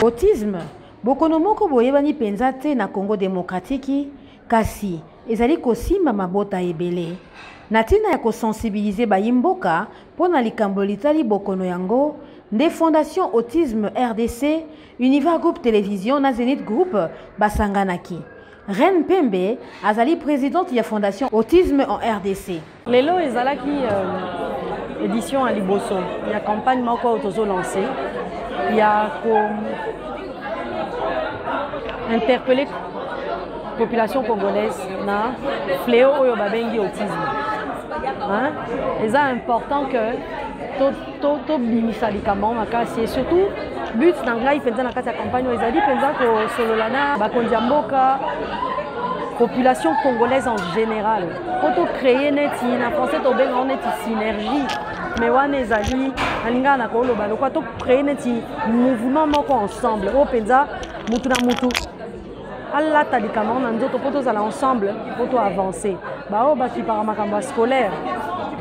Autisme, bokono moko boyebani penza te na Congo démocratique, kasi ezali kosimba mabota ebele. Natina ya kosensibiliser bayimboka pona likambo litali bokono yango, nde Fondation Autisme RDC, Univers Group Télévision na Zenith Group basanganaki. Reine Pembe azali présidente de la Fondation Autisme en RDC. Lelo ezalaki édition à Liboso. Il y a campagne moko autozo lancé. Il y a interpellé la population congolaise na fléau oyo babengi autisme. C'est important que tout bimisa likambo makasi et surtout but nangai penza na kati ya campagne ezali penza ko sololana bakonzi mboka population congolaise en général pour créer neti na français to benga neti synergie mais wana ezali alinga na ko loba lokwa to créer neti mouvement moko ensemble o penza mutu na mutu alla tadikama na nzoto po tozala ensemble po to avancer ba o ba kipara makambo scolaire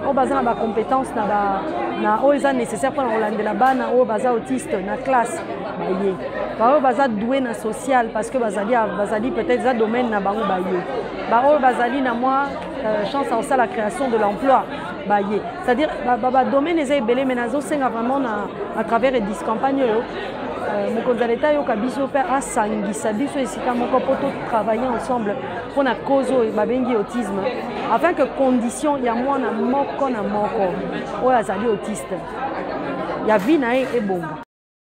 o bazana ba compétence na o eza nécessaire pour la bana o baza autiste na classe baye ba o baza doué na social parce que bazali peut-être za domaine na bango baye ba o bazali na moi chance à la création de l'emploi baye c'est-à-dire ba domaine eza ebele mais nazo senga vraiment à travers les campagnes mokonzi leta yoka biso pe asangisa biso esika moko poto travailler ensemble pour na cause babengi autisme afin que condition ya mwana moko na moko oyo azali autiste ya vie na ye ebonga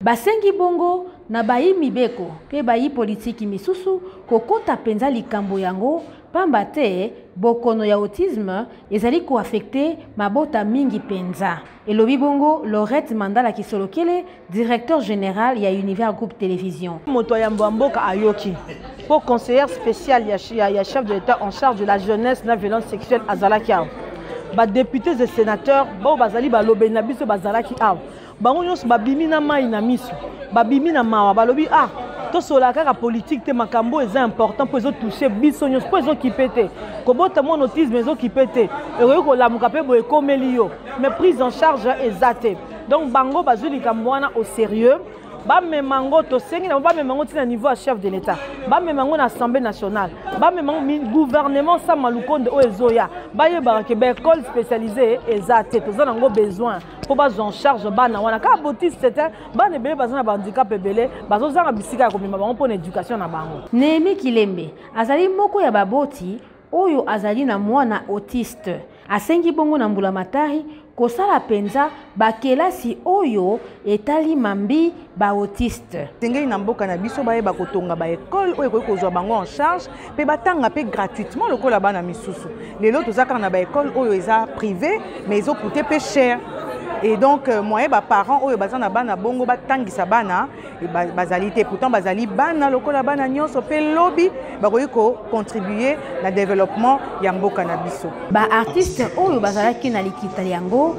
basengi bongo na bayi mibeko pe bayi politiki misusu kokota penza likambo yango pamba te bokono ya autisme ezali ko affecter mabota mingi penza. Elobi bongo Laurette Mandala Kisolokele, directeur général ya Univers Group Télévision. Moto ya Mbamboka ayoki pour conseillère spécial ya chef de l'État en charge de la jeunesse na violence sexuelle azalaki. Ba députés et sénateurs ba bazali ba lobe na biso bazalaki aw. Bango nyos babimi na mai na miso. Babimi na mawa balobi to sola kaka politique te makambo est important pour toucher biso nyos pour occuper te. Kobota mon autisme occuper te. Et ko la mukape bo ekomeli yo. Mais prise en charge ezate. Donc bango bazuli kamwana au sérieux. Ba memango to sengi na ba memango tina niveau à chef de l'État. Ba memango na Assemblée nationale. Ba memango gouvernement sa malukonde o ezoya. Ba yeba ke ba école spécialisée ezate. To za nango besoin pour ba en charge bana wana ka botiste c'était ba ne bele bazana ba handicap ebele bazo za bisika ko mema bango pour éducation na bango. Nehemi Kilembe azali moko ya baboti oyo azali na mwana autiste. Asengi bongo na mbula matari kosala penza bakelasi oyo etali mambi ba autiste. Tengeli na mboka na biso baye bakotonga ba école oyo kozwa bango en charge pe batanga pe gratuitement lokola bana misusu. Lelo tozaka na ba école oyo eza privé mais ils ont coûté peu cher. Et donc moi ba parents oyo bazana bana bongo batangisa bana et bazalité pourtant bazali bana lokola bana nyonso pe lobby bakoyi ko contribuer na développement ya mboka na biso. Ba artiste oyo bazalaki na likita yango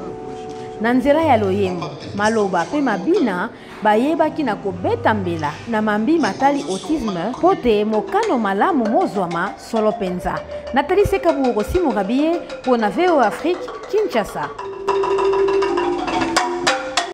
na nzela ya loyembo maloba pe mabina bayebaki na kobeta mbela na mambi matali autisme pote mokano malamu mozwama solo penza. Nathalie Sekabu Rossi Mourabie pour na VO Afrique Kinshasa.